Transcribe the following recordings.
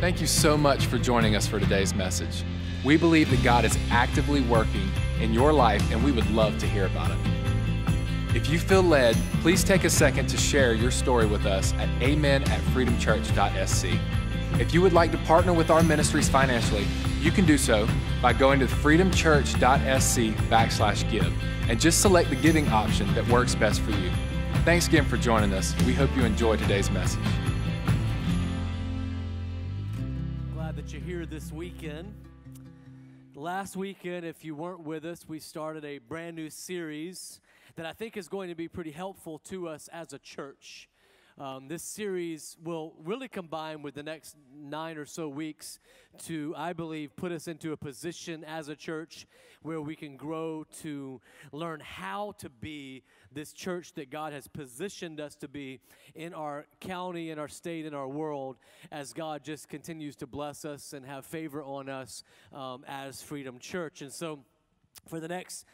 Thank you so much for joining us for today's message. We believe that God is actively working in your life, and we would love to hear about it. If you feel led, please take a second to share your story with us at amen@freedomchurch.sc. If you would like to partner with our ministries financially, you can do so by going to freedomchurch.sc/give and just select the giving option that works best for you. Thanks again for joining us. We hope you enjoy today's message. Glad that you're here this weekend. Last weekend, if you weren't with us, we started a brand new series that I think is going to be pretty helpful to us as a church. This series will really combine with the next 9 or so weeks to, I believe, put us into a position as a church where we can grow to learn how to be this church that God has positioned us to be in our county, in our state, in our world, as God just continues to bless us and have favor on us as Freedom Church. And so for the next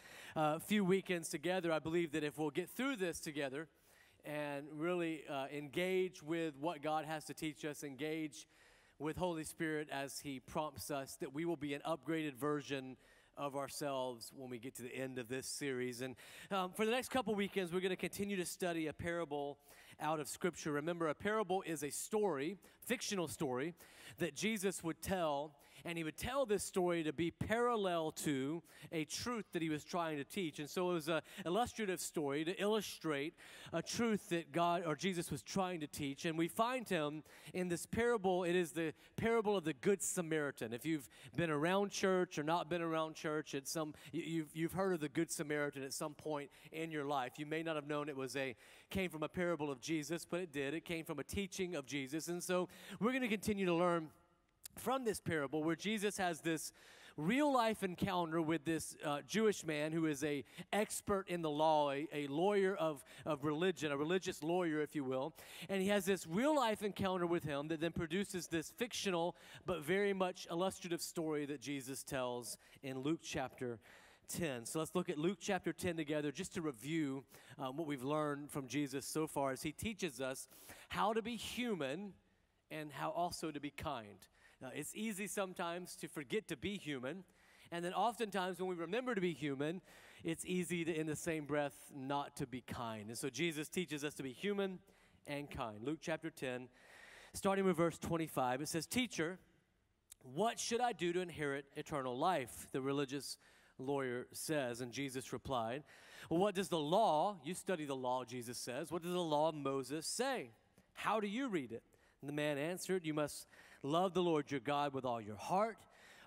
few weekends together, I believe that if we'll get through this together and really engage with what God has to teach us, engage with Holy Spirit as He prompts us, that we will be an upgraded version of ourselves when we get to the end of this series. And for the next couple weekends, we're going to continue to study a parable out of Scripture. Remember, a parable is a story, fictional story, that Jesus would tell, and He would tell this story to be parallel to a truth that He was trying to teach. And so it was an illustrative story to illustrate a truth that God or Jesus was trying to teach. And we find Him in this parable. It is the parable of the Good Samaritan. If you've been around church or not been around church, you've heard of the Good Samaritan at some point in your life. You may not have known it came from a parable of Jesus, but it did. It came from a teaching of Jesus. And so we're going to continue to learn from this parable where Jesus has this real-life encounter with this Jewish man who is an expert in the law, a lawyer of religion, a religious lawyer, if you will. And he has this real-life encounter with him that then produces this fictional but very much illustrative story that Jesus tells in Luke chapter 10. So let's look at Luke chapter 10 together just to review what we've learned from Jesus so far as He teaches us how to be human and how also to be kind. It's easy sometimes to forget to be human, and then oftentimes when we remember to be human, it's easy to, in the same breath, not to be kind. And so Jesus teaches us to be human and kind. Luke chapter 10, starting with verse 25, it says, "Teacher, what should I do to inherit eternal life?" the religious lawyer says, and Jesus replied, "Well, what does the law," you study the law, Jesus says, "what does the law of Moses say? How do you read it?" And the man answered, "You must love the Lord your God with all your heart,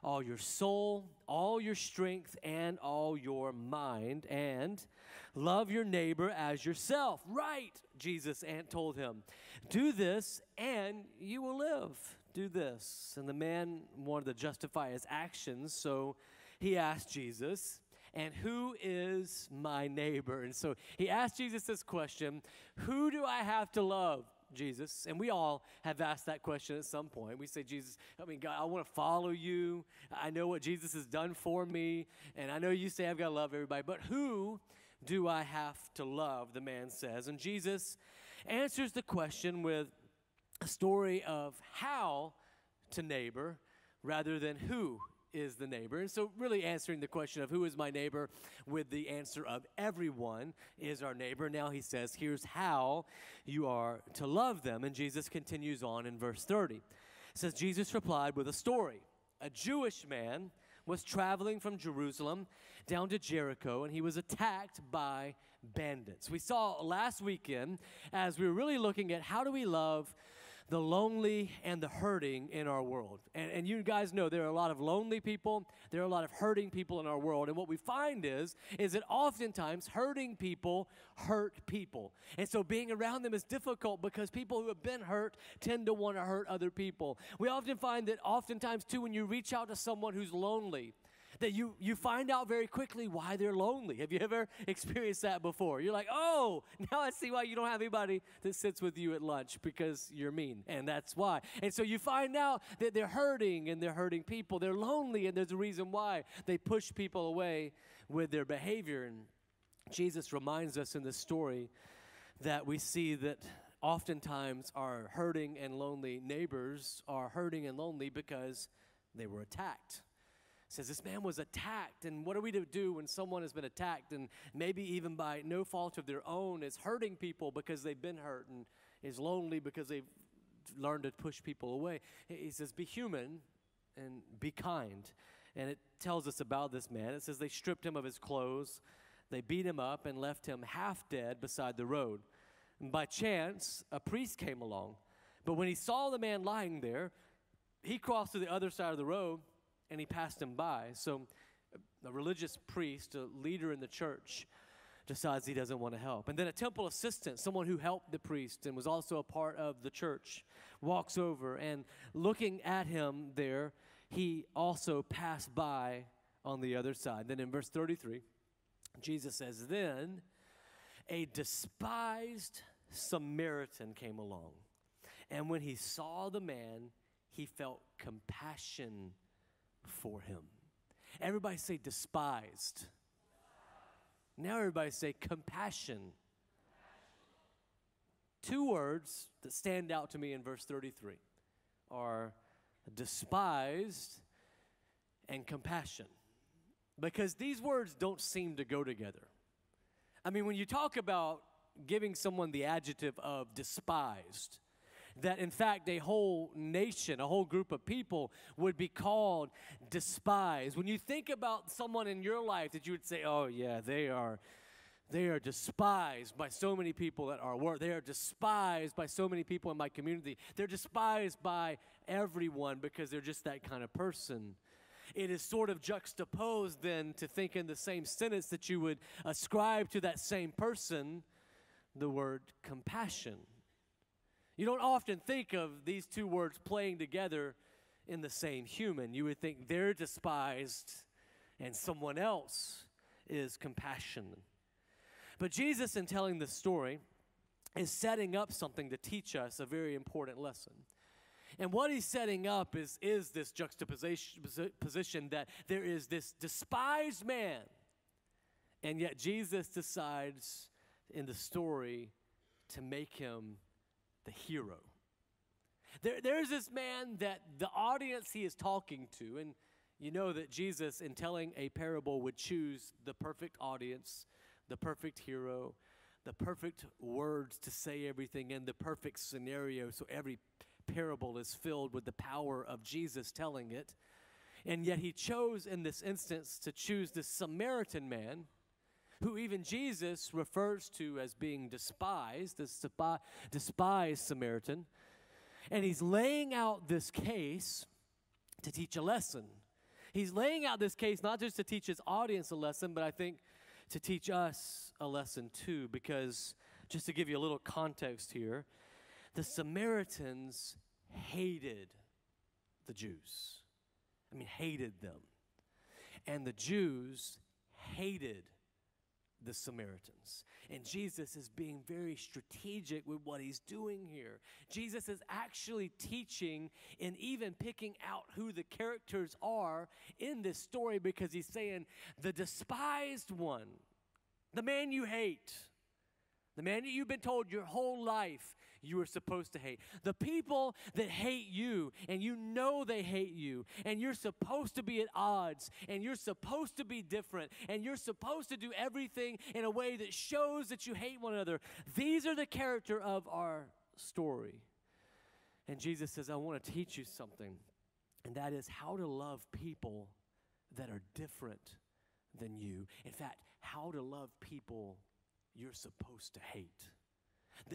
all your soul, all your strength, and all your mind, and love your neighbor as yourself." "Right," Jesus told him. "Do this, and you will live." Do this. And the man wanted to justify his actions, so he asked Jesus, "And who is my neighbor?" And so he asked Jesus this question, "Who do I have to love, Jesus?" And we all have asked that question at some point. We say, "Jesus, God, I want to follow you. I know what Jesus has done for me. And I know you say I've got to love everybody. But who do I have to love?" the man says. And Jesus answers the question with a story of how to neighbor rather than who is the neighbor. And so really answering the question of who is my neighbor with the answer of everyone is our neighbor. Now He says, here's how you are to love them. And Jesus continues on in verse 30. It says, Jesus replied with a story. A Jewish man was traveling from Jerusalem down to Jericho, and he was attacked by bandits. We saw last weekend as we were really looking at how do we love the lonely and the hurting in our world. And you guys know there are a lot of lonely people, there are a lot of hurting people in our world. And what we find is that oftentimes hurting people hurt people. And so being around them is difficult because people who have been hurt tend to want to hurt other people. We often find that oftentimes too when you reach out to someone who's lonely, that you find out very quickly why they're lonely. Have you ever experienced that before? You're like, oh, now I see why you don't have anybody that sits with you at lunch, because you're mean, and that's why. And so you find out that they're hurting, and they're hurting people. They're lonely, and there's a reason why. They push people away with their behavior. And Jesus reminds us in this story that we see that oftentimes our hurting and lonely neighbors are hurting and lonely because they were attacked. It says this man was attacked, and what are we to do when someone has been attacked and maybe even by no fault of their own is hurting people because they've been hurt and is lonely because they've learned to push people away? He says, be human and be kind. And it tells us about this man. It says they stripped him of his clothes, they beat him up and left him half dead beside the road. And by chance, a priest came along. But when he saw the man lying there, he crossed to the other side of the road and he passed him by. So a religious priest, a leader in the church, decides he doesn't want to help. And then a temple assistant, someone who helped the priest and was also a part of the church, walks over and looking at him there, he also passed by on the other side. Then in verse 33, Jesus says, then a despised Samaritan came along. And when he saw the man, he felt compassion for him. Everybody say despised. Now everybody say compassion. Two words that stand out to me in verse 33 are despised and compassion. Because these words don't seem to go together. I mean, when you talk about giving someone the adjective of despised, that in fact a whole nation, a whole group of people would be called despised. When you think about someone in your life that you would say, oh yeah, they are despised by so many people at our work. They are despised by so many people in my community. They're despised by everyone because they're just that kind of person. It is sort of juxtaposed then to think in the same sentence that you would ascribe to that same person the word compassion. You don't often think of these two words playing together in the same human. You would think they're despised and someone else is compassionate. But Jesus, in telling this story, is setting up something to teach us a very important lesson. And what he's setting up is this juxtaposition that there is this despised man, and yet Jesus decides in the story to make him the hero. There's this man that the audience he is talking to, and you know that Jesus, in telling a parable, would choose the perfect audience, the perfect hero, the perfect words to say everything in, the perfect scenario, so every parable is filled with the power of Jesus telling it. And yet he chose in this instance to choose this Samaritan man, who even Jesus refers to as being despised, this despised Samaritan. And he's laying out this case to teach a lesson. He's laying out this case not just to teach his audience a lesson, but I think to teach us a lesson too, because just to give you a little context here, the Samaritans hated the Jews. I mean, hated them. And the Jews hated the Samaritans. And Jesus is being very strategic with what he's doing here. Jesus is actually teaching and even picking out who the characters are in this story, because he's saying the despised one, the man you hate, the man that you've been told your whole life you were supposed to hate. The people that hate you, and you know they hate you, and you're supposed to be at odds, and you're supposed to be different, and you're supposed to do everything in a way that shows that you hate one another. These are the character of our story. And Jesus says, I want to teach you something, and that is how to love people that are different than you. In fact, how to love people you're supposed to hate.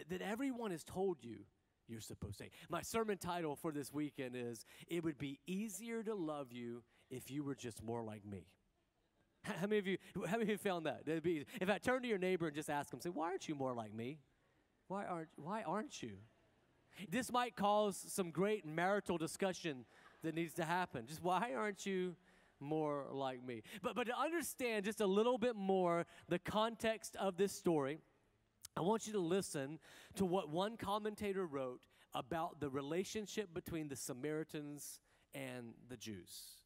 That everyone has told you you're supposed to hate. My sermon title for this weekend is, it would be easier to love you if you were just more like me. How many of you found that? If I turn to your neighbor and just ask them, say, why aren't you more like me? Why aren't you? This might cause some great marital discussion that needs to happen. Just why aren't you more like me? But to understand just a little bit more the context of this story, I want you to listen to what one commentator wrote about the relationship between the Samaritans and the Jews.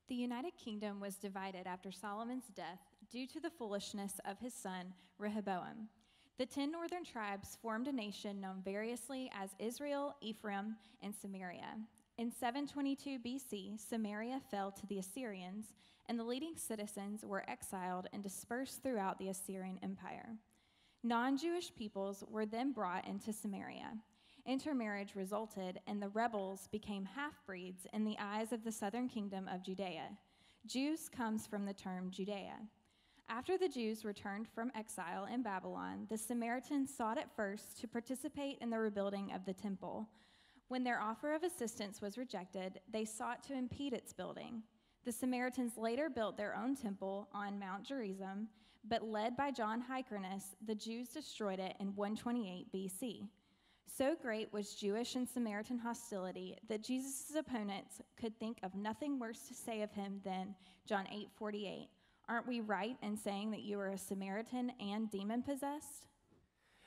The United Kingdom was divided after Solomon's death due to the foolishness of his son Rehoboam. The 10 northern tribes formed a nation known variously as Israel, Ephraim, and Samaria. In 722 BC, Samaria fell to the Assyrians, and the leading citizens were exiled and dispersed throughout the Assyrian Empire. Non-Jewish peoples were then brought into Samaria. Intermarriage resulted, and the rebels became half-breeds in the eyes of the southern kingdom of Judea. Jews comes from the term Judea. After the Jews returned from exile in Babylon, the Samaritans sought at first to participate in the rebuilding of the temple. When their offer of assistance was rejected, they sought to impede its building. The Samaritans later built their own temple on Mount Gerizim, but led by John Hyrcanus, the Jews destroyed it in 128 BC. So great was Jewish and Samaritan hostility that Jesus' opponents could think of nothing worse to say of him than John 8:48. Aren't we right in saying that you are a Samaritan and demon-possessed?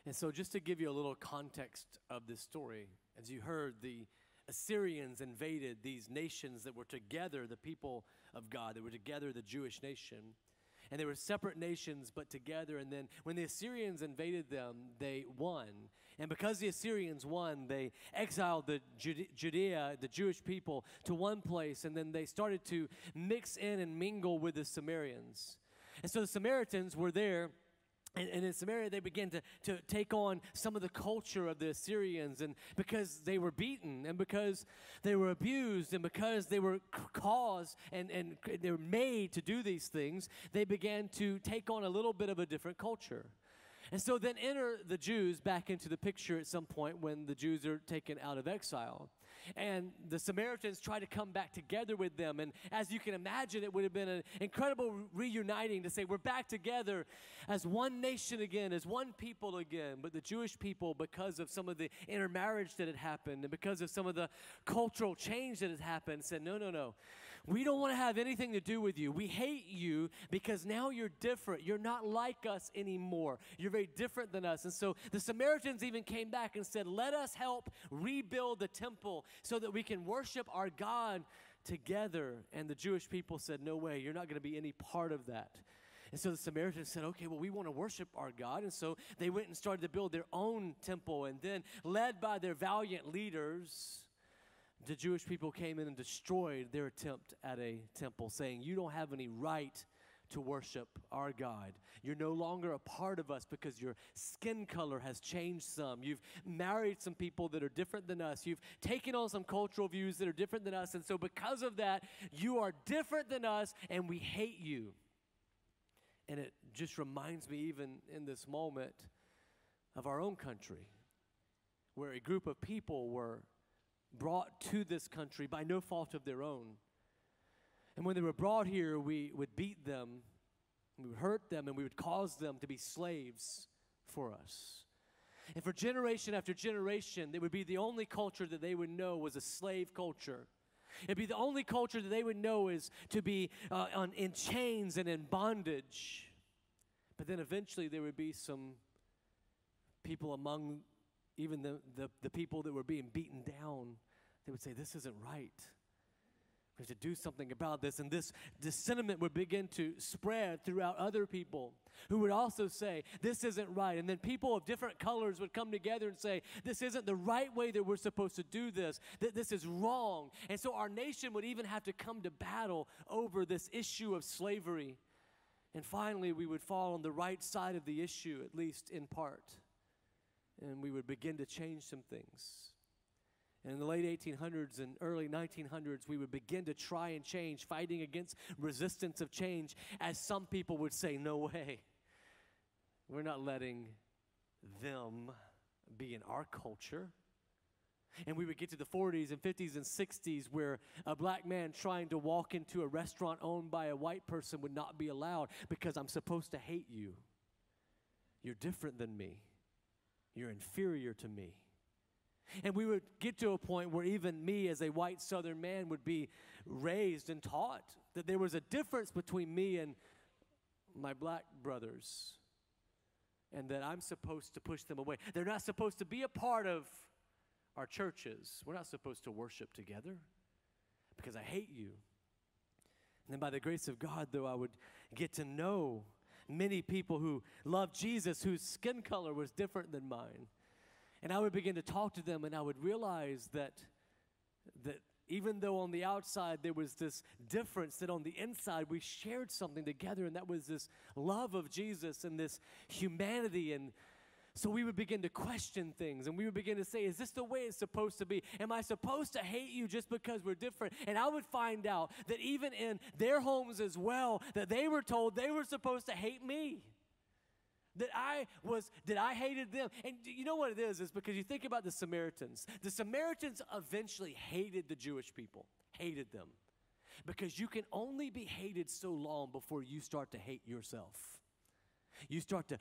And so just to give you a little context of this story, as you heard, the Assyrians invaded these nations that were together, the people of God. They were together, the Jewish nation. And they were separate nations, but together. And then when the Assyrians invaded them, they won. And because the Assyrians won, they exiled the Judea, the Jewish people, to one place. And then they started to mix in and mingle with the Samaritans. And so the Samaritans were there. And in Samaria, they began to take on some of the culture of the Assyrians. And because they were beaten, and because they were abused, and because they were caused and they were made to do these things, they began to take on a little bit of a different culture. And so then enter the Jews back into the picture at some point when the Jews are taken out of exile. And the Samaritans try to come back together with them. And as you can imagine, it would have been an incredible reuniting to say we're back together as one nation again, as one people again. But the Jewish people, because of some of the intermarriage that had happened and because of some of the cultural change that had happened, said, no. We don't want to have anything to do with you. We hate you because now you're different. You're not like us anymore. You're very different than us. And so the Samaritans even came back and said, let us help rebuild the temple so that we can worship our God together. And the Jewish people said, no way, you're not going to be any part of that. And so the Samaritans said, okay, well, we want to worship our God. And so they went and started to build their own temple. And then, led by their valiant leaders, the Jewish people came in and destroyed their attempt at a temple, saying, you don't have any right to worship our God. You're no longer a part of us because your skin color has changed some. You've married some people that are different than us. You've taken on some cultural views that are different than us. And so because of that, you are different than us and we hate you. And it just reminds me, even in this moment, of our own country, where a group of people were brought to this country by no fault of their own. And when they were brought here, we would beat them, we would hurt them, and we would cause them to be slaves for us. And for generation after generation, it would be the only culture that they would know was a slave culture. It'd be the only culture that they would know is to be in chains and in bondage. But then eventually there would be some people among even the people that were being beaten down. They would say, this isn't right. We have to do something about this. And this sentiment would begin to spread throughout other people who would also say, this isn't right. And then people of different colors would come together and say, this isn't the right way that we're supposed to do this, that this is wrong. And so our nation would even have to come to battle over this issue of slavery. And finally, we would fall on the right side of the issue, at least in part. And we would begin to change some things. And in the late 1800s and early 1900s, we would begin to try and change, fighting against resistance of change, as some people would say, no way. We're not letting them be in our culture. And we would get to the 40s and 50s and 60s where a black man trying to walk into a restaurant owned by a white person would not be allowed because I'm supposed to hate you. You're different than me. You're inferior to me. And we would get to a point where even me as a white Southern man would be raised and taught that there was a difference between me and my black brothers and that I'm supposed to push them away. They're not supposed to be a part of our churches. We're not supposed to worship together because I hate you. And then by the grace of God, though, I would get to know many people who loved Jesus whose skin color was different than mine. And I would begin to talk to them, and I would realize that even though on the outside there was this difference, that on the inside we shared something together, and that was this love of Jesus and this humanity. And so we would begin to question things, and we would begin to say, is this the way it's supposed to be? Am I supposed to hate you just because we're different? And I would find out that even in their homes as well, that they were told they were supposed to hate me. That I hated them. And you know what it is because you think about the Samaritans. The Samaritans eventually hated the Jewish people, hated them. Because you can only be hated so long before you start to hate yourself. You start to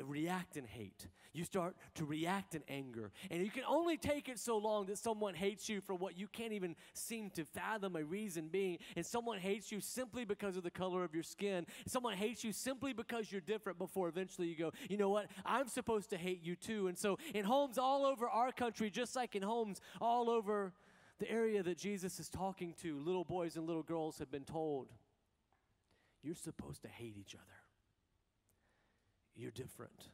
react in hate. You start to react in anger. And you can only take it so long that someone hates you for what you can't even seem to fathom a reason being. And someone hates you simply because of the color of your skin. Someone hates you simply because you're different before eventually you go, you know what? I'm supposed to hate you too. And so in homes all over our country, just like in homes all over the area that Jesus is talking to, little boys and little girls have been told, you're supposed to hate each other. You're different.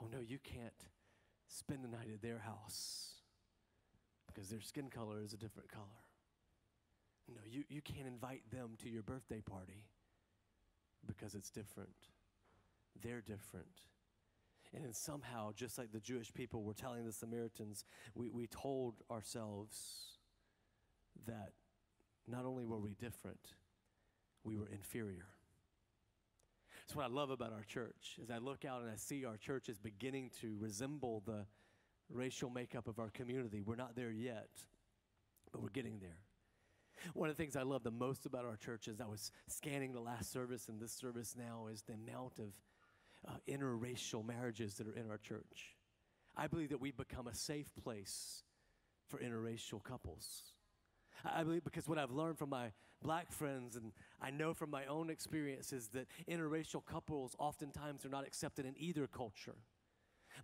Oh no, you can't spend the night at their house because their skin color is a different color. No, you can't invite them to your birthday party because it's different. They're different. And then somehow, just like the Jewish people were telling the Samaritans, we told ourselves that not only were we different, we were inferior. That's what I love about our church, is I look out and I see our church is beginning to resemble the racial makeup of our community. We're not there yet, but we're getting there. One of the things I love the most about our church is I was scanning the last service and this service now is the amount of interracial marriages that are in our church. I believe that we've become a safe place for interracial couples. I believe because what I've learned from my black friends, and I know from my own experiences, that interracial couples oftentimes are not accepted in either culture.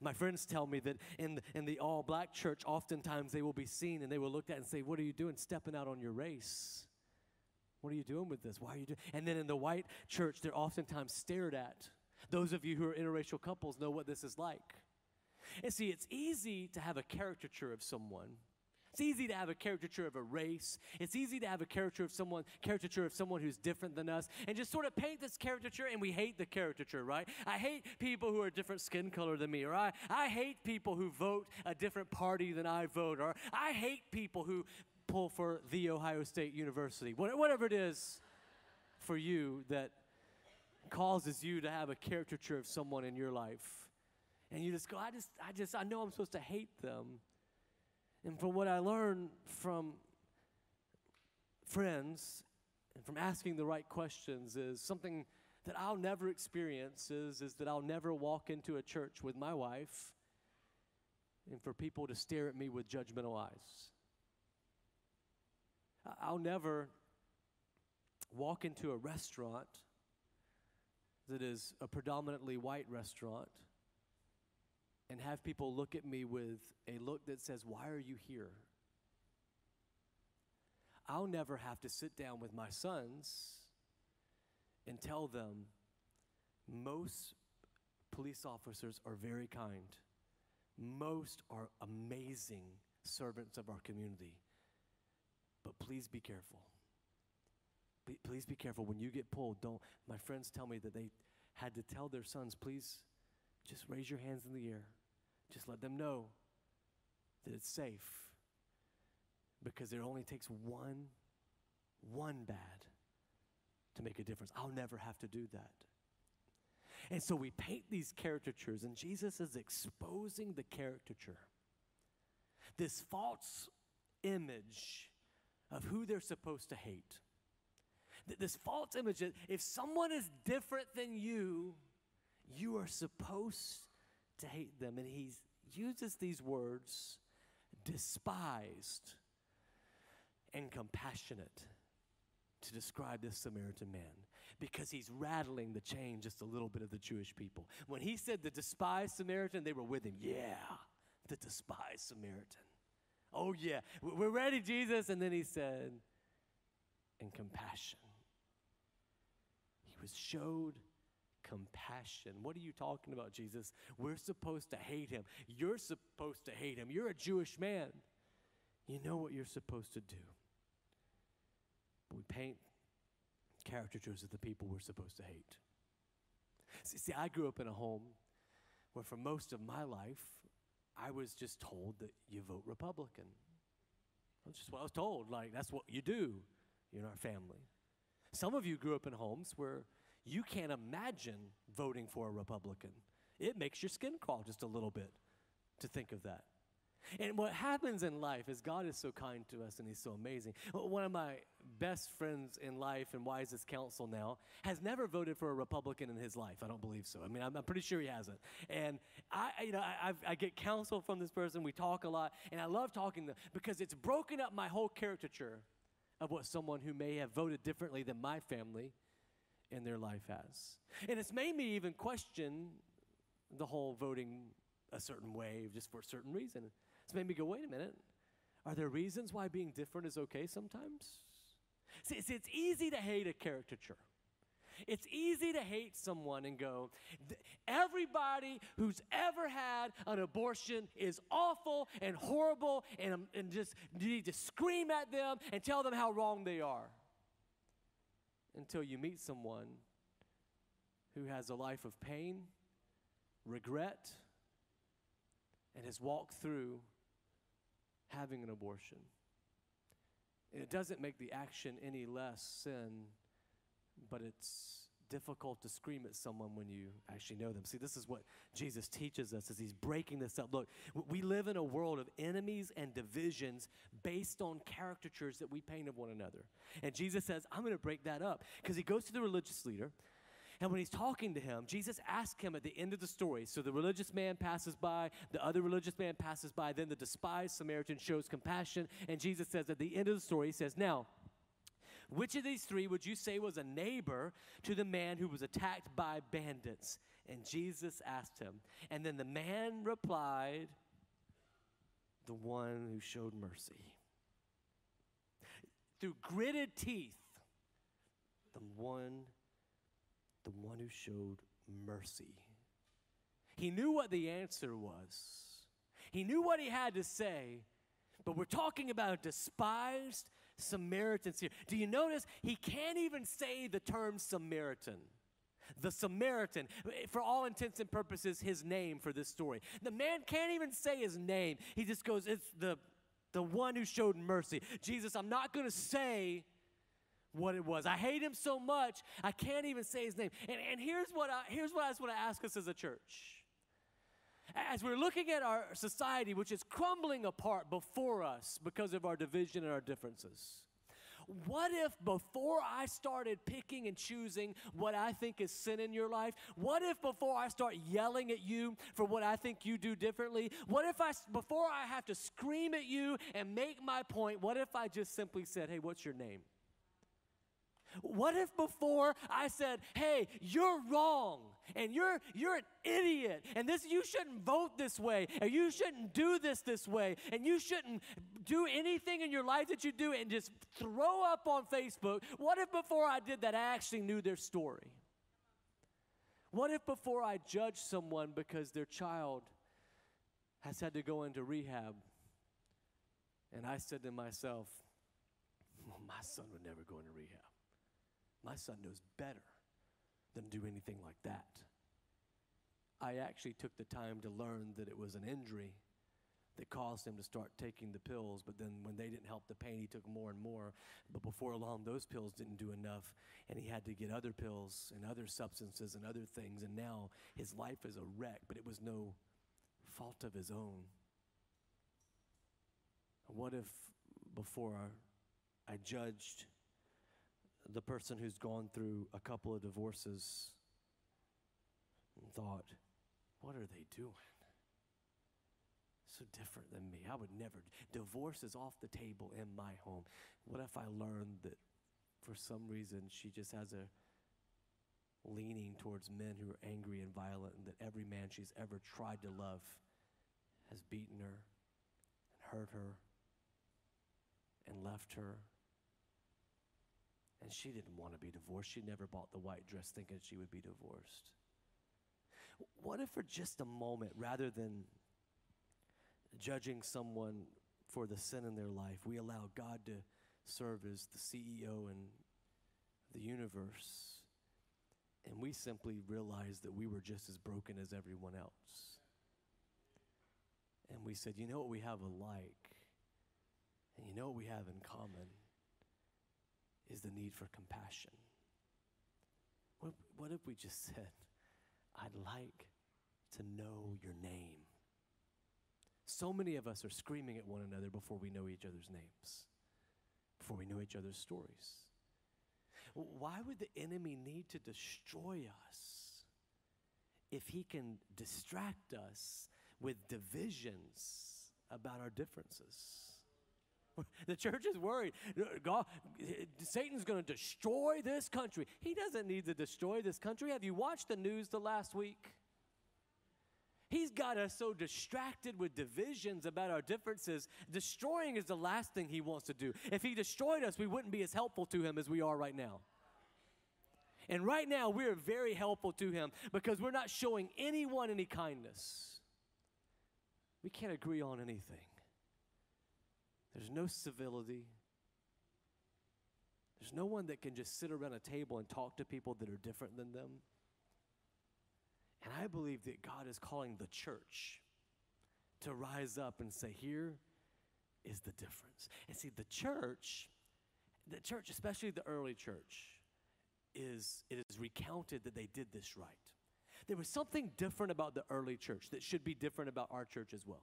My friends tell me that in the all-black church, oftentimes they will be seen and they will look at and say, what are you doing stepping out on your race? What are you doing with this? Why are you doing? And then in the white church, they're oftentimes stared at. Those of you who are interracial couples know what this is like. And see, it's easy to have a caricature of someone. It's easy to have a caricature of a race. It's easy to have a caricature of someone who's different than us and just sort of paint this caricature, and we hate the caricature, right? I hate people who are different skin color than me, or I hate people who vote a different party than I vote, or I hate people who pull for The Ohio State University. Whatever it is for you that causes you to have a caricature of someone in your life. And you just go, I know I'm supposed to hate them. And from what I learned from friends and from asking the right questions is something that I'll never experience is that I'll never walk into a church with my wife and for people to stare at me with judgmental eyes. I'll never walk into a restaurant that is a predominantly white restaurant and have people look at me with a look that says, why are you here? I'll never have to sit down with my sons and tell them most police officers are very kind. Most are amazing servants of our community. But please be careful. Please be careful. When you get pulled, my friends tell me that they had to tell their sons, please just raise your hands in the air. Just let them know that it's safe, because it only takes one bad to make a difference. I'll never have to do that. And so we paint these caricatures, and Jesus is exposing the caricature, this false image of who they're supposed to hate. This false image that if someone is different than you, you are supposed to hate them. And he uses these words, despised and compassionate, to describe this Samaritan man, because he's rattling the chain just a little bit of the Jewish people. When he said the despised Samaritan, they were with him. Yeah, the despised Samaritan. Oh yeah, we're ready, Jesus. And then he said, and compassion. He was showed compassion. What are you talking about, Jesus? We're supposed to hate him. You're supposed to hate him. You're a Jewish man. You know what you're supposed to do. But we paint caricatures of the people we're supposed to hate. See, I grew up in a home where for most of my life, I was just told that you vote Republican. That's just what I was told. Like, that's what you do in our family. Some of you grew up in homes where you can't imagine voting for a Republican. It makes your skin crawl just a little bit to think of that. And what happens in life is God is so kind to us and he's so amazing. One of my best friends in life and wisest counsel now has never voted for a Republican in his life. I don't believe so. I mean, I'm pretty sure he hasn't. And I get counsel from this person. We talk a lot. And I love talking to them because it's broken up my whole caricature of what someone who may have voted differently than my family in their life has. And it's made me even question the whole voting a certain way just for a certain reason. It's made me go, wait a minute. Are there reasons why being different is okay sometimes? See, it's easy to hate a caricature. It's easy to hate someone and go, everybody who's ever had an abortion is awful and horrible, and just you need to scream at them and tell them how wrong they are. Until you meet someone who has a life of pain, regret, and has walked through having an abortion. And it doesn't make the action any less sin, but it's difficult to scream at someone when you actually know them. See, this is what Jesus teaches us as he's breaking this up. Look, we live in a world of enemies and divisions based on caricatures that we paint of one another. And Jesus says, I'm going to break that up. Because he goes to the religious leader, and when he's talking to him, Jesus asks him at the end of the story, so the religious man passes by, the other religious man passes by, then the despised Samaritan shows compassion, and Jesus says at the end of the story, he says, now, which of these three would you say was a neighbor to the man who was attacked by bandits? And Jesus asked him, and then the man replied, the one who showed mercy. Through gritted teeth, the one who showed mercy. He knew what the answer was. He knew what he had to say, but we're talking about a despised Samaritan here. Do you notice he can't even say the term Samaritan? The Samaritan, for all intents and purposes, his name for this story. The man can't even say his name. He just goes, it's the one who showed mercy. Jesus, I'm not going to say what it was. I hate him so much, I can't even say his name. And here's what I just want to ask us as a church. As we're looking at our society, which is crumbling apart before us because of our division and our differences, what if before I started picking and choosing what I think is sin in your life, what if before I start yelling at you for what I think you do differently, what if before I have to scream at you and make my point, what if I just simply said, hey, what's your name? What if before I said, hey, you're wrong, and you're an idiot, and you shouldn't vote this way, and you shouldn't do this way, and you shouldn't do anything in your life that you do and just throw up on Facebook. What if before I did that, I actually knew their story? What if before I judged someone because their child has had to go into rehab, and I said to myself, well, my son would never go into rehab. My son knows better than do anything like that. I actually took the time to learn that it was an injury that caused him to start taking the pills, but then when they didn't help the pain, he took more and more. But before long, those pills didn't do enough, and he had to get other pills and other substances and other things, and now his life is a wreck, but it was no fault of his own. What if before I judged the person who's gone through a couple of divorces and thought, what are they doing? So different than me. I would never. Divorce is off the table in my home. What if I learned that for some reason she just has a leaning towards men who are angry and violent, and that every man she's ever tried to love has beaten her and hurt her and left her? And she didn't want to be divorced. She never bought the white dress thinking she would be divorced. What if for just a moment, rather than judging someone for the sin in their life, we allow God to serve as the CEO in the universe, and we simply realized that we were just as broken as everyone else. And we said, you know what we have alike, and you know what we have in common is the need for compassion. What if we just said, I'd like to know your name? So many of us are screaming at one another before we know each other's names, before we know each other's stories. Why would the enemy need to destroy us if he can distract us with divisions about our differences? The church is worried. God, Satan's going to destroy this country. He doesn't need to destroy this country. Have you watched the news the last week? He's got us so distracted with divisions about our differences. Destroying is the last thing he wants to do. If he destroyed us, we wouldn't be as helpful to him as we are right now. And right now, we're very helpful to him because we're not showing anyone any kindness. We can't agree on anything. There's no civility. There's no one that can just sit around a table and talk to people that are different than them. And I believe that God is calling the church to rise up and say, here is the difference. And see, the church, especially the early church, it is recounted that they did this right. There was something different about the early church that should be different about our church as well.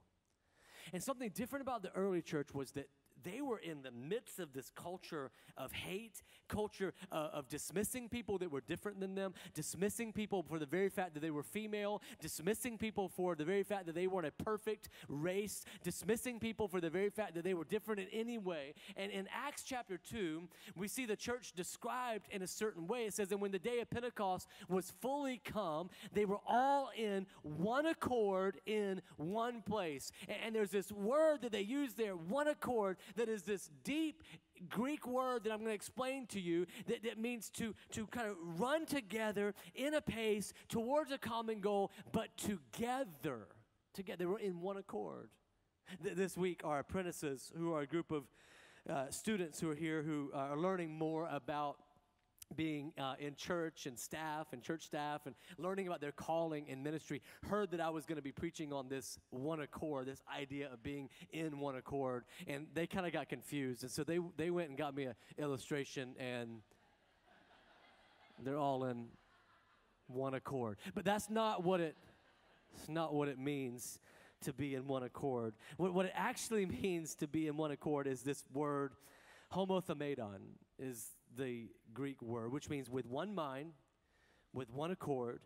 And something different about the early church was that they were in the midst of this culture of hate, culture of dismissing people that were different than them, dismissing people for the very fact that they were female, dismissing people for the very fact that they weren't a perfect race, dismissing people for the very fact that they were different in any way. And in Acts chapter 2, we see the church described in a certain way. It says that when the day of Pentecost was fully come, they were all in one accord in one place. And there's this word that they use there, one accord, that is this deep Greek word that I'm going to explain to you that means to kind of run together in a pace towards a common goal, but together. Together, we're in one accord. This week, our apprentices, who are a group of students who are here who are learning more about being in church and church staff and learning about their calling in ministry, heard that I was going to be preaching on this one accord, this idea of being in one accord, and they kind of got confused, and so they went and got me an illustration, and they're all in one accord. But that's not what it means to be in one accord. What it actually means to be in one accord is this word, homothamedon, is the Greek word, which means with one mind, with one accord,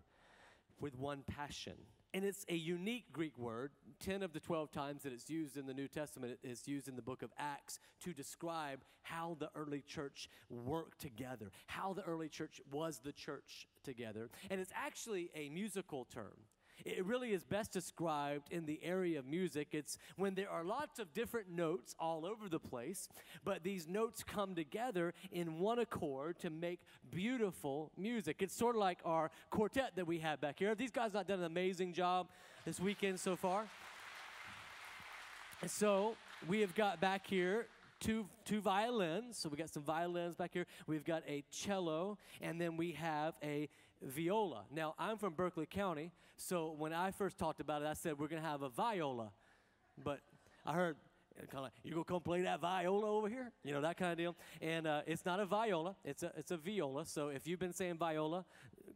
with one passion. And it's a unique Greek word. 10 of the 12 times that it's used in the New Testament, it's used in the book of Acts to describe how the early church worked together, how the early church was the church together. And it's actually a musical term. It really is best described in the area of music. It's when there are lots of different notes all over the place, but these notes come together in one accord to make beautiful music. It's sort of like our quartet that we have back here. These guys have done an amazing job this weekend so far. And so we have got back here two violins. So we got some violins back here. We've got a cello, and then we have a viola. Now, I'm from Berkeley County, so when I first talked about it, I said we're going to have a viola. But I heard kind of like, you going to come play that viola over here? You know, that kind of deal. And it's not a viola. It's a viola. So if you've been saying viola,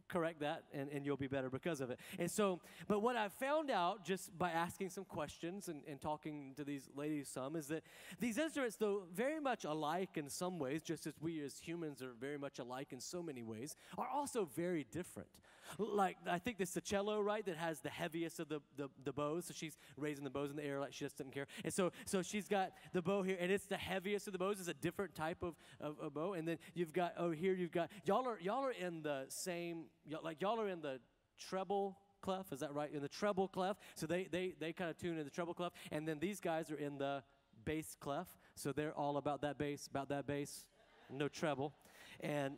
correct that, and you'll be better because of it. And so, but what I found out just by asking some questions and talking to these ladies some is that these instruments, though very much alike in some ways, just as we as humans are very much alike in so many ways, are also very different. Like, I think this is the cello, right, that has the heaviest of the bows. So she's raising the bows in the air like she just doesn't care. And so she's got the bow here, and it's the heaviest of the bows. It's a different type of bow. And then you've got, over here, you've got, y'all are in the same, y'all are in the treble clef, is that right? In the treble clef. So they kind of tune in the treble clef. And then these guys are in the bass clef. So they're all about that bass, no treble. And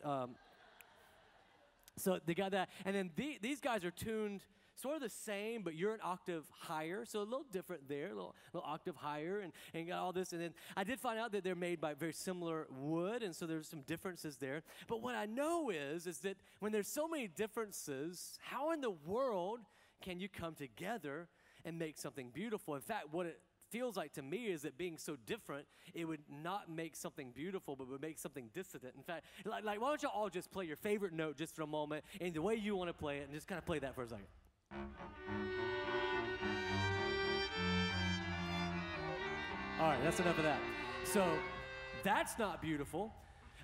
so they got that. And then these guys are tuned sort of the same, but you're an octave higher, so a little different there, a little octave higher, and got all this. And then I did find out that they're made by very similar wood, and so there's some differences there. But what I know is that when there's so many differences, how in the world can you come together and make something beautiful? In fact, what it feels like to me is that being so different, it would not make something beautiful, but would make something dissident. In fact, like why don't you all just play your favorite note just for a moment in the way you want to play it, and just kind of play that for a second. All right, that's enough of that. So that's not beautiful,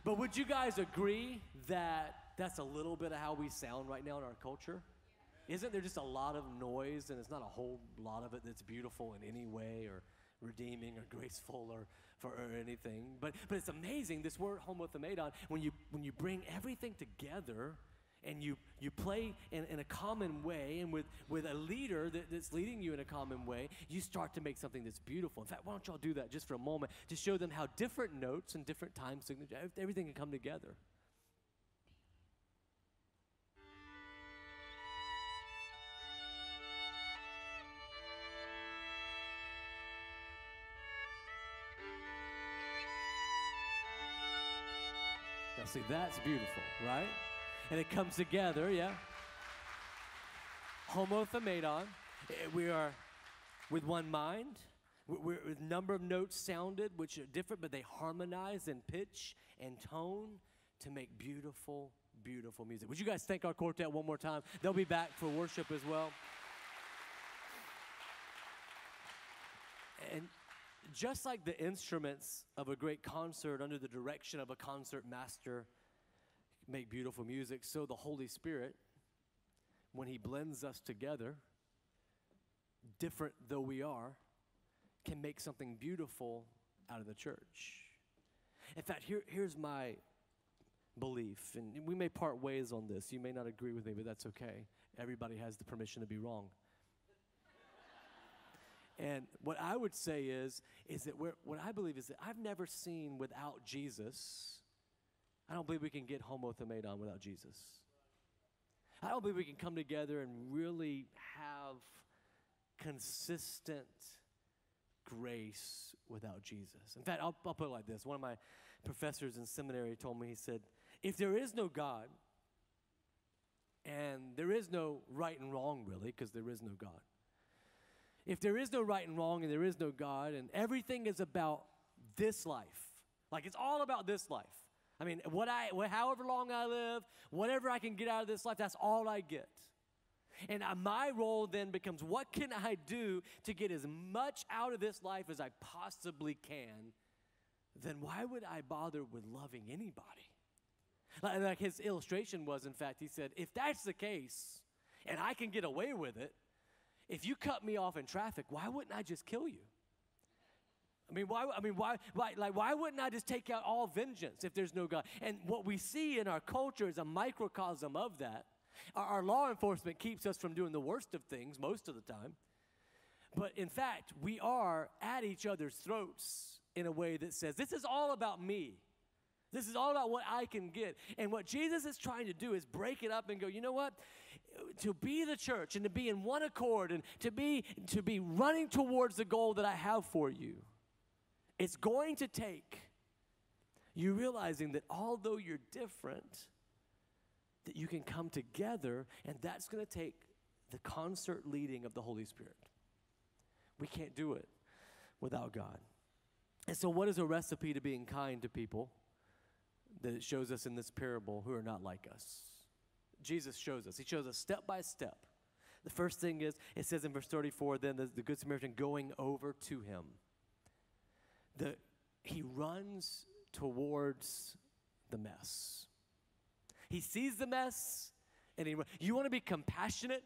but would you guys agree that that's a little bit of how we sound right now in our culture? Isn't there just a lot of noise, and it's not a whole lot of it that's beautiful in any way or redeeming or graceful or anything? But it's amazing, this word homothamedon, when you bring everything together and you play in a common way, and with a leader that's leading you in a common way, you start to make something that's beautiful. In fact, why don't y'all do that just for a moment to show them how different notes and different time signatures, everything can come together. Now see, that's beautiful, right? And it comes together, yeah? Homothamedon. We are with one mind. We're with a number of notes sounded, which are different, but they harmonize in pitch and tone to make beautiful, beautiful music. Would you guys thank our quartet one more time? They'll be back for worship as well. And just like the instruments of a great concert under the direction of a concert master make beautiful music, so the Holy Spirit, when he blends us together, different though we are, can make something beautiful out of the church. In fact, here's my belief, and we may part ways on this. You may not agree with me, but that's okay. Everybody has the permission to be wrong. And what I would say is that what I believe is that I've never seen without Jesus, I don't believe we can get homothamedon without Jesus. I don't believe we can come together and really have consistent grace without Jesus. In fact, I'll put it like this. One of my professors in seminary told me, he said, if there is no God, and there is no right and wrong really, because there is no God. If there is no right and wrong and there is no God and everything is about this life, like it's all about this life. I mean, however long I live, whatever I can get out of this life, that's all I get. And my role then becomes, what can I do to get as much out of this life as I possibly can? Then why would I bother with loving anybody? Like his illustration was, in fact, he said, if that's the case and I can get away with it, if you cut me off in traffic, why wouldn't I just kill you? Why wouldn't I just take out all vengeance if there's no God? And what we see in our culture is a microcosm of that. Our law enforcement keeps us from doing the worst of things most of the time. But in fact, we are at each other's throats in a way that says, this is all about me. This is all about what I can get. And what Jesus is trying to do is break it up and go, you know what? To be the church and to be in one accord and to be running towards the goal that I have for you, it's going to take you realizing that although you're different, that you can come together, and that's going to take the concert leading of the Holy Spirit. We can't do it without God. And so what is a recipe to being kind to people that it shows us in this parable who are not like us? Jesus shows us. He shows us step by step. The first thing is, it says in verse 34, then the Good Samaritan going over to him. He runs towards the mess. He sees the mess, and you want to be compassionate?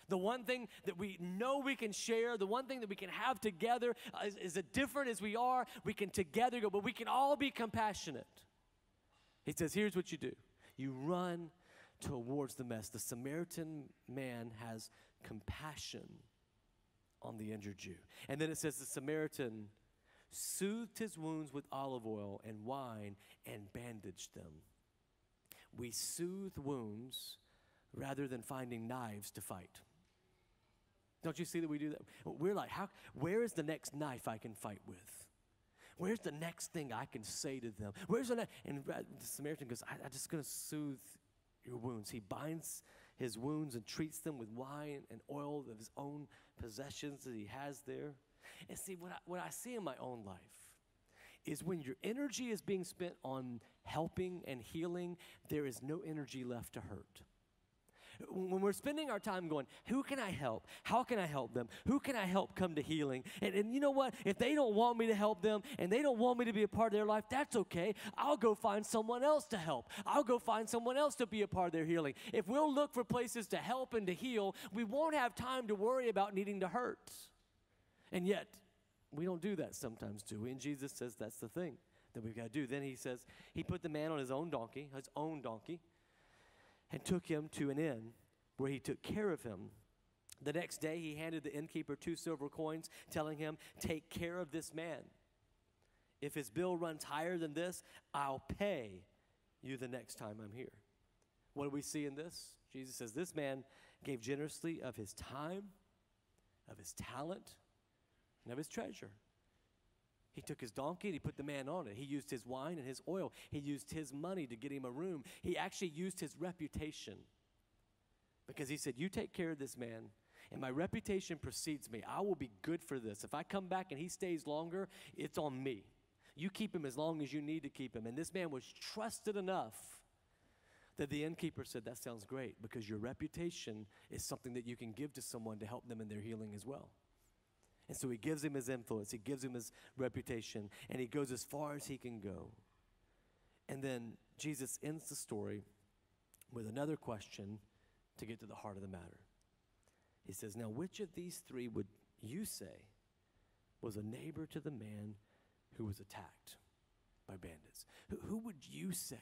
The one thing that we know we can share, the one thing that we can have together is as different as we are, we can together go, but we can all be compassionate. He says, here's what you do. You run towards the mess. The Samaritan man has compassion on the injured Jew. And then it says the Samaritan soothed his wounds with olive oil and wine and bandaged them. We soothe wounds rather than finding knives to fight. Don't you see that we do that? We're like, where is the next knife I can fight with? Where's the next thing I can say to them? Where's the next? And the Samaritan goes, I'm just going to soothe your wounds. He binds his wounds and treats them with wine and oil of his own possessions that he has there. And see, what I see in my own life is when your energy is being spent on helping and healing, there is no energy left to hurt. When we're spending our time going, who can I help? How can I help them? Who can I help come to healing? And you know what? If they don't want me to help them and they don't want me to be a part of their life, that's okay. I'll go find someone else to help. I'll go find someone else to be a part of their healing. If we'll look for places to help and to heal, we won't have time to worry about needing to hurt. And yet, we don't do that sometimes, do we? And Jesus says that's the thing that we've got to do. Then he says, he put the man on his own donkey, and took him to an inn where he took care of him. The next day, he handed the innkeeper 2 silver coins, telling him, take care of this man. If his bill runs higher than this, I'll pay you the next time I'm here. What do we see in this? Jesus says, this man gave generously of his time, of his talent, and of his treasure. He took his donkey and he put the man on it. He used his wine and his oil. He used his money to get him a room. He actually used his reputation because he said, you take care of this man and my reputation precedes me. I will be good for this. If I come back and he stays longer, it's on me. You keep him as long as you need to keep him. And this man was trusted enough that the innkeeper said, that sounds great, because your reputation is something that you can give to someone to help them in their healing as well. And so he gives him his influence, he gives him his reputation, and he goes as far as he can go. And then Jesus ends the story with another question to get to the heart of the matter. He says, now which of these 3 would you say was a neighbor to the man who was attacked by bandits? Who would you say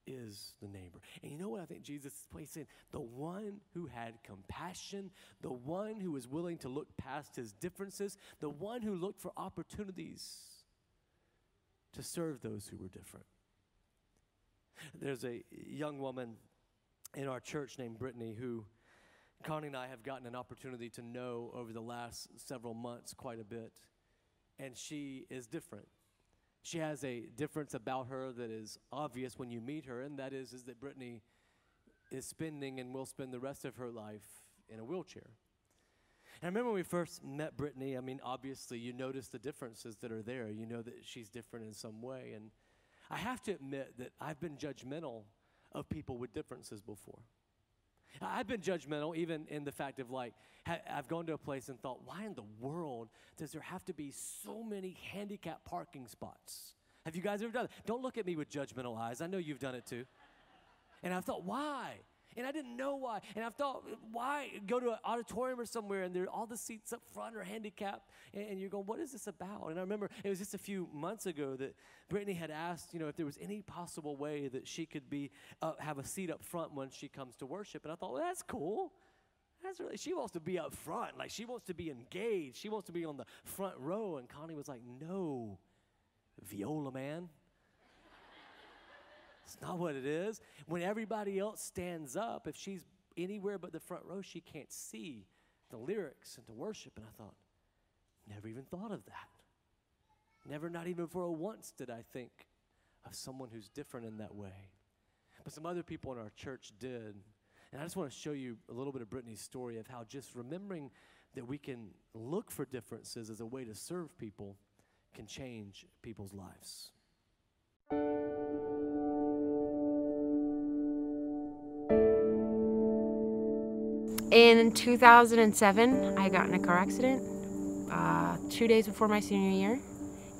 is the neighbor? And you know what I think Jesus is saying? The one who had compassion, the one who was willing to look past his differences, the one who looked for opportunities to serve those who were different. There's a young woman in our church named Brittany who Connie and I have gotten an opportunity to know over the last several months quite a bit, and she is different. She has a difference about her that is obvious when you meet her, and that is that Brittany is spending and will spend the rest of her life in a wheelchair. And I remember when we first met Brittany, I mean, obviously you notice the differences that are there. You know that she's different in some way. And I have to admit that I've been judgmental of people with differences before. I've been judgmental even in the fact of like, I've gone to a place and thought, why in the world does there have to be so many handicapped parking spots? Have you guys ever done that? Don't look at me with judgmental eyes. I know you've done it too. And I thought, why? And I didn't know why. And I thought, why go to an auditorium or somewhere and all the seats up front are handicapped? And you're going, what is this about? And I remember it was just a few months ago that Brittany had asked, if there was any possible way that she could have a seat up front when she comes to worship. And I thought, well, that's cool. She wants to be up front. Like, she wants to be engaged. She wants to be on the front row. And Connie was like, no, viola man. It's not what it is. When everybody else stands up, if she's anywhere but the front row, she can't see the lyrics and to worship. And I thought, never even thought of that. Never, not even for a once did I think of someone who's different in that way. But some other people in our church did. And I just want to show you a little bit of Brittany's story of how just remembering that we can look for differences as a way to serve people can change people's lives. In 2007, I got in a car accident 2 days before my senior year,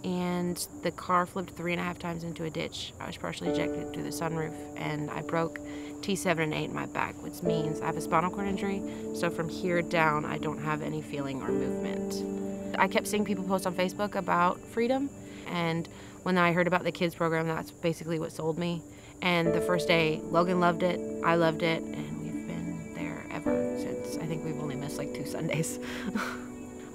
and the car flipped 3.5 times into a ditch. I was partially ejected through the sunroof, and I broke T7 and 8 in my back, which means I have a spinal cord injury, so from here down, I don't have any feeling or movement. I kept seeing people post on Facebook about freedom, and when I heard about the kids program, that's basically what sold me. And the first day, Logan loved it, I loved it, and we've been there ever since. I think we've only missed like 2 Sundays.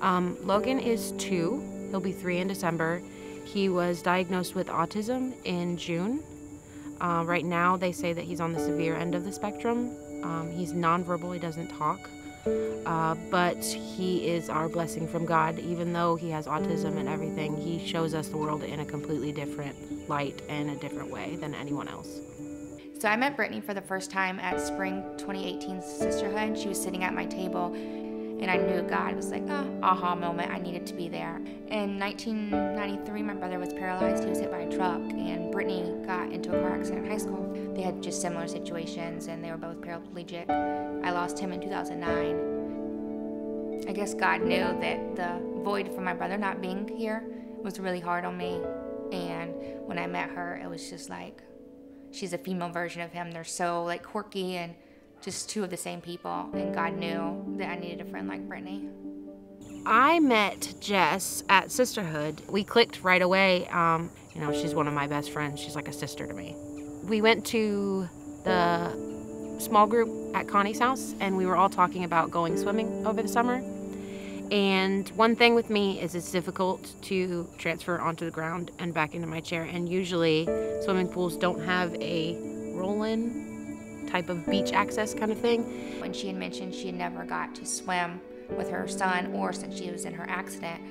Logan is 2. He'll be 3 in December. He was diagnosed with autism in June. Right now, they say that he's on the severe end of the spectrum. He's nonverbal, he doesn't talk. but he is our blessing from God. Even though he has autism and everything, he shows us the world in a completely different light and a different way than anyone else. So I met Brittany for the first time at Spring 2018 Sisterhood. She was sitting at my table, and I knew God was like, aha moment, I needed to be there. In 1993, my brother was paralyzed. He was hit by a truck, and Brittany got into a car accident in high school. They had just similar situations, and they were both paraplegic. I lost him in 2009. I guess God knew that the void from my brother not being here was really hard on me, and when I met her, it was just like, she's a female version of him. They're so like quirky and just two of the same people, and God knew that I needed a friend like Brittany. I met Jess at Sisterhood. We clicked right away. She's one of my best friends. She's like a sister to me. We went to the small group at Connie's house, and we were all talking about going swimming over the summer. And one thing with me is it's difficult to transfer onto the ground and back into my chair, and usually swimming pools don't have a roll-in type of beach access kind of thing. When she had mentioned she had never got to swim with her son or since she was in her accident,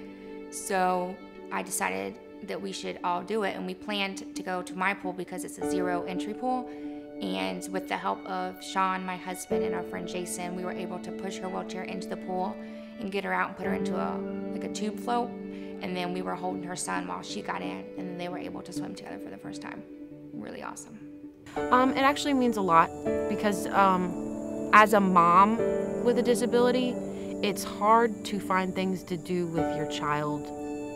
so I decided that we should all do it, and we planned to go to my pool because it's a zero entry pool. And with the help of Shawn, my husband, and our friend Jason, we were able to push her wheelchair into the pool and get her out and put her into a tube float. And then we were holding her son while she got in, and then they were able to swim together for the first time. Really awesome. It actually means a lot because as a mom with a disability, it's hard to find things to do with your child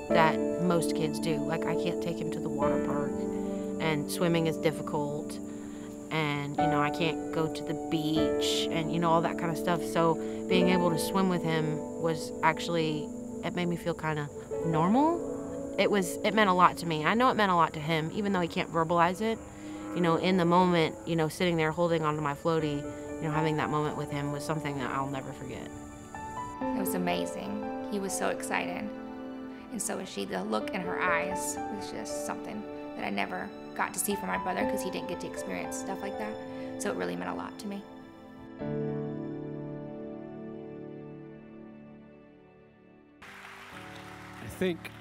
that most kids do. Like, I can't take him to the water park, and swimming is difficult, and I can't go to the beach, and all that kind of stuff. So being able to swim with him was actually, it made me feel kind of normal. It meant a lot to me. I know it meant a lot to him, even though he can't verbalize it. In the moment, sitting there holding onto my floaty, having that moment with him was something that I'll never forget. It was amazing. He was so excited, and so was she. The look in her eyes was just something that I never got to see from my brother because he didn't get to experience stuff like that. So it really meant a lot to me. I think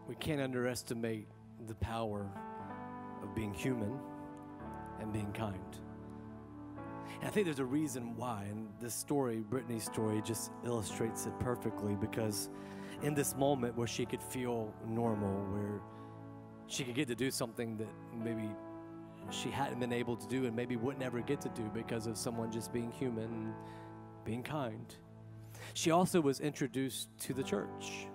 we can't underestimate the power of being human and being kind. And I think there's a reason why, and this story, Brittany's story, just illustrates it perfectly, because in this moment where she could feel normal, where she could get to do something that maybe she hadn't been able to do and maybe wouldn't ever get to do because of someone just being human and being kind, she also was introduced to the church.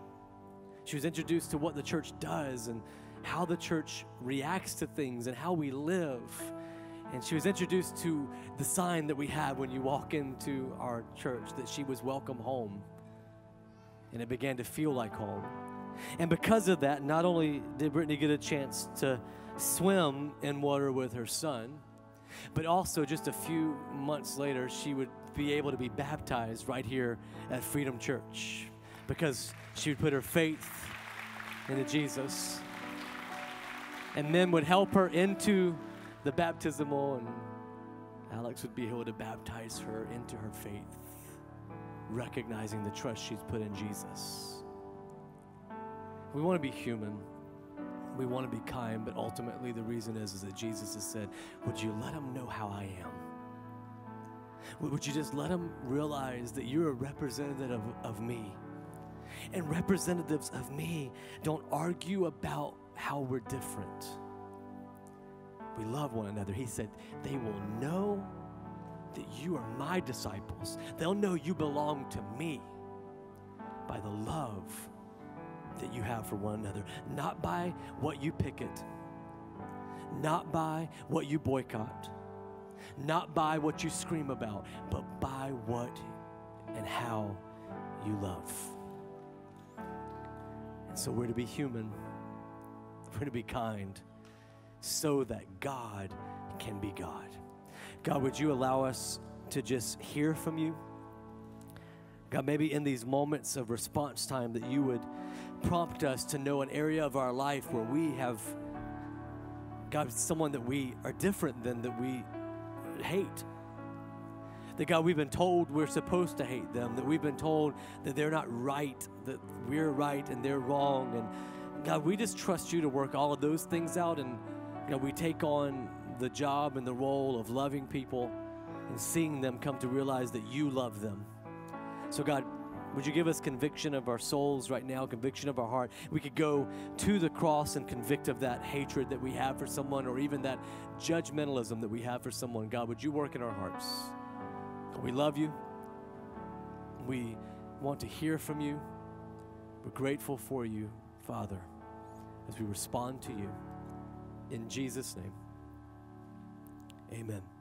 She was introduced to what the church does and how the church reacts to things and how we live. And she was introduced to the sign that we have when you walk into our church, that she was welcome home. And it began to feel like home. And because of that, not only did Brittany get a chance to swim in water with her son, but also just a few months later, she would be able to be baptized right here at Freedom Church, because she would put her faith into Jesus. And men would help her into the baptismal, and Alex would be able to baptize her into her faith, recognizing the trust she's put in Jesus. We want to be human. We want to be kind, but ultimately the reason is that Jesus has said, would you let them know how I am? Would you just let them realize that you're a representative of me? And representatives of me don't argue about how we're different. We love one another. He said, they will know that you are my disciples. They'll know you belong to me by the love that you have for one another, not by what you picket, not by what you boycott, not by what you scream about, but by what and how you love. And so we're to be human, we're to be kind, so that God can be God. God, would you allow us to just hear from you? God, maybe in these moments of response time that you would prompt us to know an area of our life where we have, God, someone that we are different than, that we hate, That, God, we've been told we're supposed to hate them, that we've been told that they're not right, that we're right and they're wrong. And God, we just trust you to work all of those things out. And God, we take on the job and the role of loving people and seeing them come to realize that you love them. So God, would you give us conviction of our souls right now, conviction of our heart? We could go to the cross and convict of that hatred that we have for someone, or even that judgmentalism that we have for someone. God, would you work in our hearts? We love you. We want to hear from you. We're grateful for you, Father, as we respond to you. In Jesus' name, amen.